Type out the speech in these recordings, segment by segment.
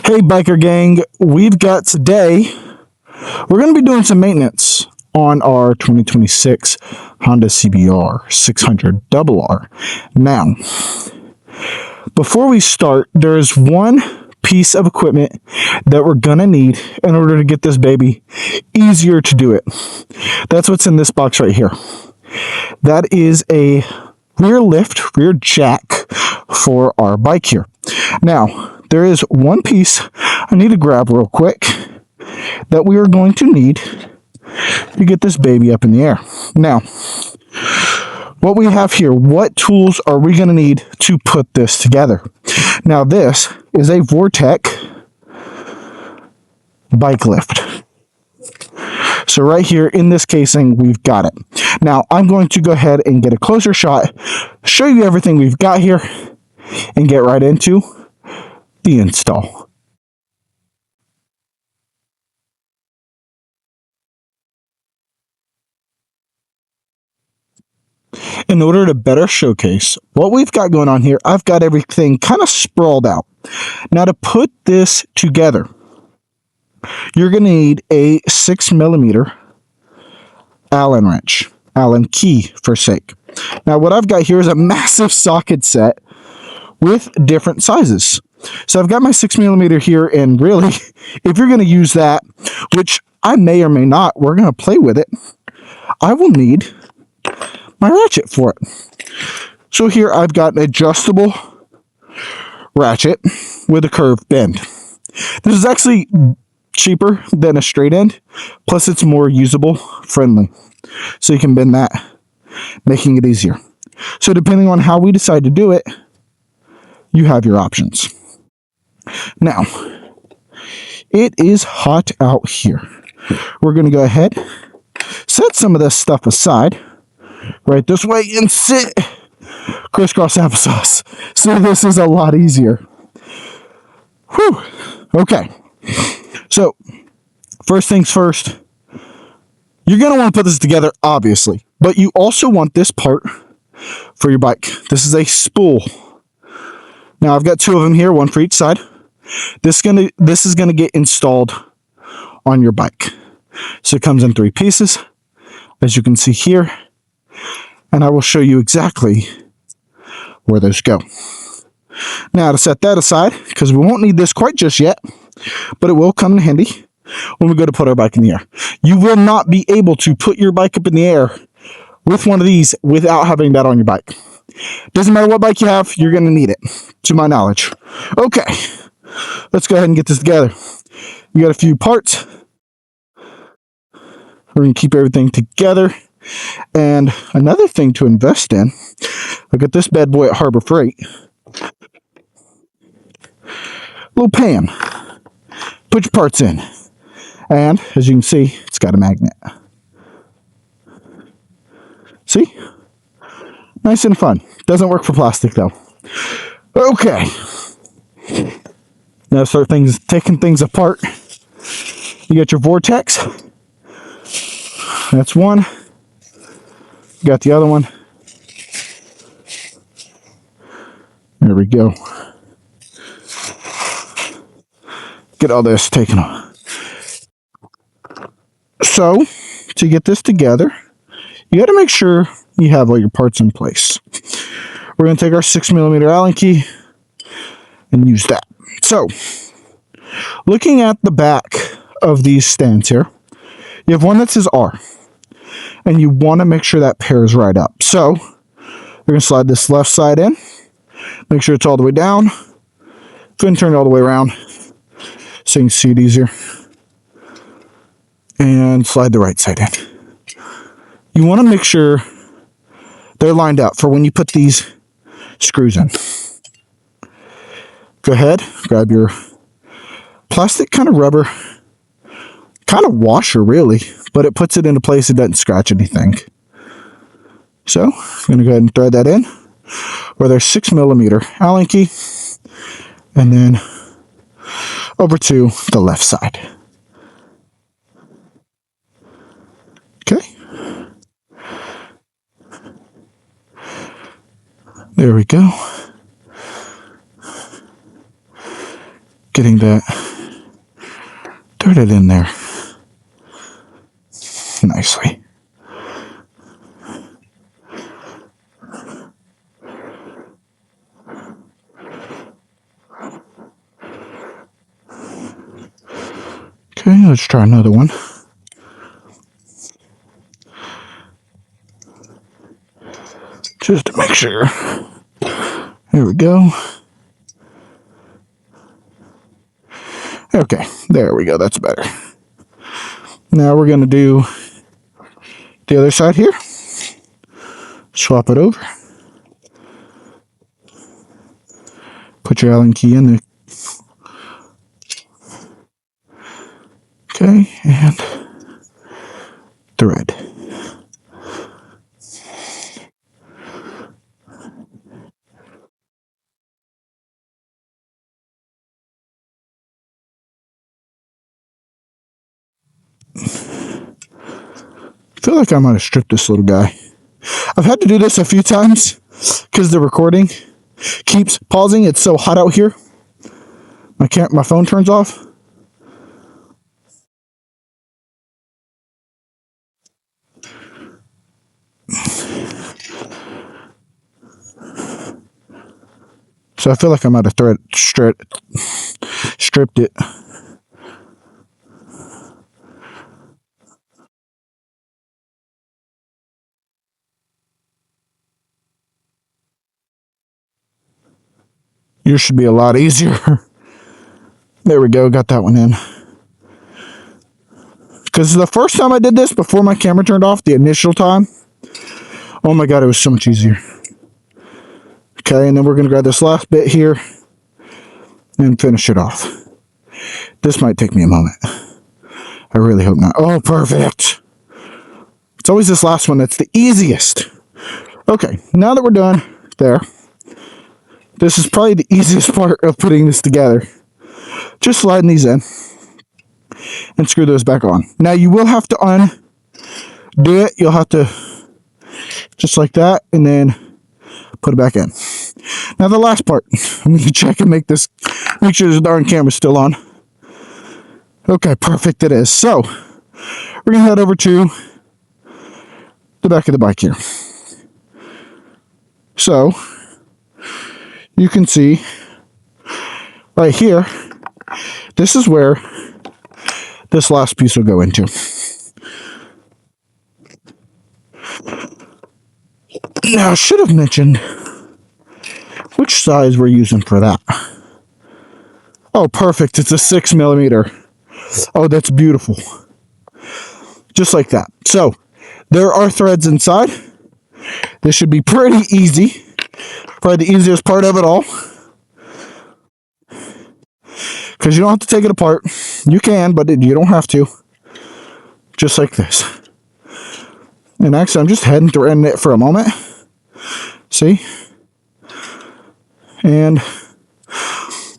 Hey biker gang, we've got today, we're going to be doing some maintenance on our 2026 Honda CBR 600RR. Now, before we start, there's one piece of equipment that we're going to need in order to get this baby easier to do it. That's what's in this box right here. That is a rear lift, rear jack for our bike here. Now, there is one piece I need to grab real quick that we are going to need to get this baby up in the air. Now, what we have here, what tools are we going to need to put this together? Now, this is a Vortec bike lift. So right here in this casing, we've got it. Now, I'm going to go ahead and get a closer shot, show you everything we've got here, and get right into the install. In order to better showcase what we've got going on here, I've got everything kind of sprawled out. Now, to put this together, you're going to need a 6mm Allen wrench, Allen key for sake. Now, what I've got here is a massive socket set with different sizes. So I've got my 6mm here, and really, if you're going to use that, which I may or may not, we're going to play with it, I will need my ratchet for it. So here I've got an adjustable ratchet with a curved bend. This is actually cheaper than a straight end, plus it's more usable friendly. So you can bend that, making it easier. So depending on how we decide to do it, you have your options. Now, it is hot out here. We're going to go ahead, set some of this stuff aside, right this way, and sit crisscross applesauce. So this is a lot easier. Whew. Okay. So, first things first, you're going to want to put this together, obviously, but you also want this part for your bike. This is a spool. Now, I've got two of them here, one for each side. This is gonna get installed on your bike. So it comes in 3 pieces, as you can see here, and I will show you exactly where those go. Now, to set that aside, because we won't need this quite just yet, but it will come in handy when we go to put our bike in the air. You will not be able to put your bike up in the air with one of these without having that on your bike. Doesn't matter what bike you have, you're going to need it, to my knowledge. Okay, let's go ahead and get this together. We got a few parts. We're going to keep everything together. And another thing to invest in, I got this bad boy at Harbor Freight. Little pan. Put your parts in. And as you can see, it's got a magnet. See? Nice and fun. Doesn't work for plastic though. Okay. Now start taking things apart. You got your Vortex. That's one. You got the other one. There we go. Get all this taken off. So, to get this together, you got to make sure you have all your parts in place. We're going to take our 6mm Allen key and use that. So, looking at the back of these stands here, you have one that says R, and you want to make sure that pairs right up. So, we're going to slide this left side in, make sure it's all the way down, go ahead and turn it all the way around so you can see it easier, and slide the right side in. You want to make sure they're lined up for when you put these screws in. Go ahead, grab your plastic kind of rubber, kind of washer really, but it puts it into place, it doesn't scratch anything. So, I'm going to go ahead and thread that in with our 6mm Allen key, and then over to the left side. Okay. There we go. getting that threaded in there nicely. Okay, let's try another one. Just to make sure. There we go. Okay, there we go. That's better. Now we're going to do the other side here. Swap it over. Put your Allen key in there. Okay, and thread. I feel like I might have stripped this little guy. I've had to do this a few times because the recording keeps pausing. It's so hot out here. My phone turns off. So I feel like I might have stripped it. Yours should be a lot easier. There we go, got that one in. Because the first time I did this, before my camera turned off, the initial time, oh my god, it was so much easier. Okay, and then we're going to grab this last bit here and finish it off. This might take me a moment. I really hope not. Oh, perfect. It's always this last one that's the easiest. Okay, now that we're done there, this is probably the easiest part of putting this together. Just sliding these in and screw those back on. Now you will have to undo it. You'll have to just like that and then put it back in. Now the last part, I'm going to check and make sure this darn camera's still on. Okay, perfect it is. So we're going to head over to the back of the bike here. So you can see right here, this is where this last piece will go into. Now, I should have mentioned which size we're using for that. Oh, perfect. It's a 6mm. Oh, that's beautiful. Just like that. So, there are threads inside. This should be pretty easy. Probably the easiest part of it all. Because you don't have to take it apart. You can, but you don't have to. Just like this. And actually, I'm just threading it for a moment. See? And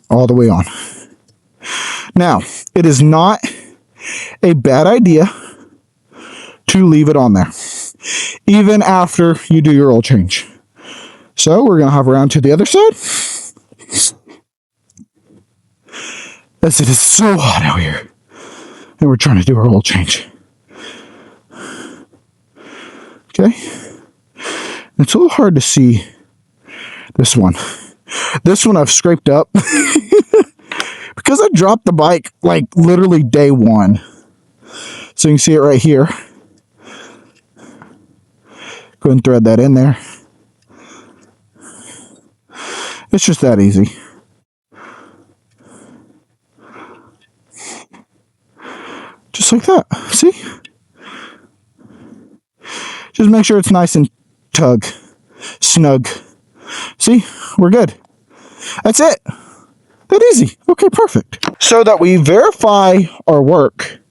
all the way on. Now, it is not a bad idea to leave it on there, even after you do your oil change. So we're going to hop around to the other side. As it is so hot out here, and we're trying to do our oil change. Okay. It's a little hard to see this one. This one I've scraped up because I dropped the bike like literally day one. So you can see it right here. Go ahead and thread that in there. It's just that easy. Just like that. See? Just make sure it's nice and snug. See? We're good. That's it. That easy. Okay, perfect. So that we verify our work.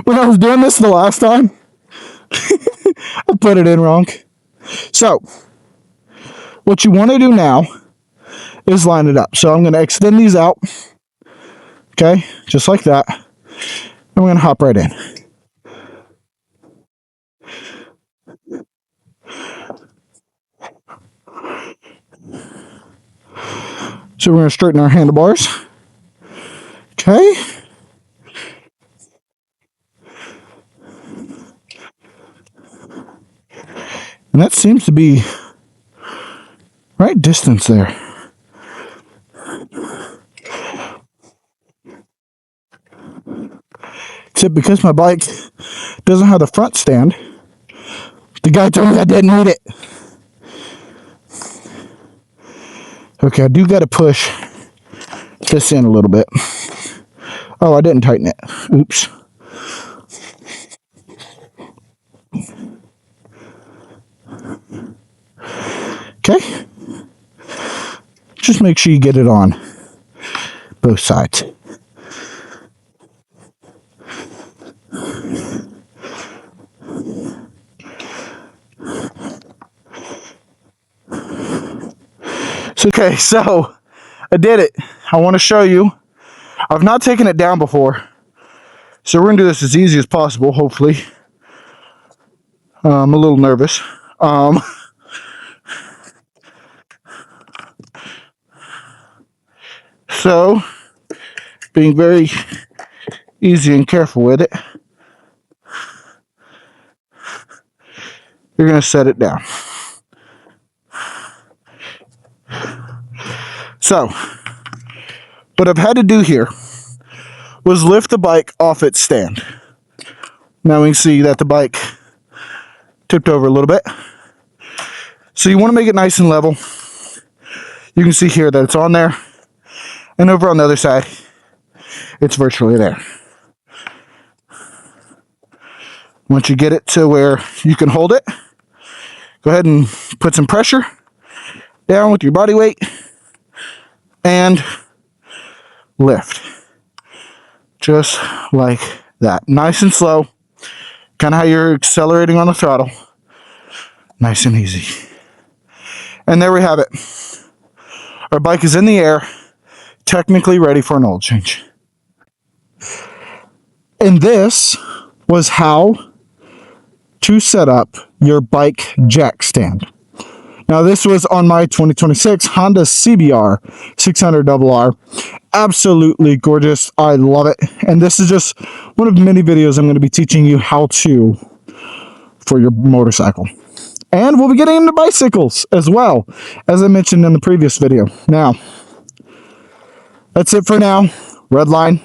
When I was doing this the last time, I put it in wrong. So, what you want to do now is line it up. So I'm going to extend these out. Okay, just like that. And we're going to hop right in. So we're going to straighten our handlebars. Okay. And that seems to be right distance there. Except because my bike doesn't have the front stand, the guy told me I didn't need it. Okay, I do got to push this in a little bit. Oh, I didn't tighten it. Oops. Okay. Just make sure you get it on both sides. Okay, so I did it. I want to show you. I've not taken it down before, so we're going to do this as easy as possible, hopefully. I'm a little nervous. So, being very easy and careful with it, you're going to set it down. So, what I've had to do here was lift the bike off its stand. Now we can see that the bike tipped over a little bit. So you want to make it nice and level. You can see here that it's on there. And over on the other side, it's virtually there. Once you get it to where you can hold it, go ahead and put some pressure down with your body weight and lift. Just like that. Nice and slow. Kind of how you're accelerating on the throttle. Nice and easy. And there we have it. Our bike is in the air, technically ready for an oil change. And this was how to set up your bike jack stand. Now this was on my 2026 Honda CBR 600RR. Absolutely gorgeous. I love it. And this is just one of many videos I'm going to be teaching you how to for your motorcycle. And we'll be getting into bicycles as well, as I mentioned in the previous video. Now, that's it for now. Red line.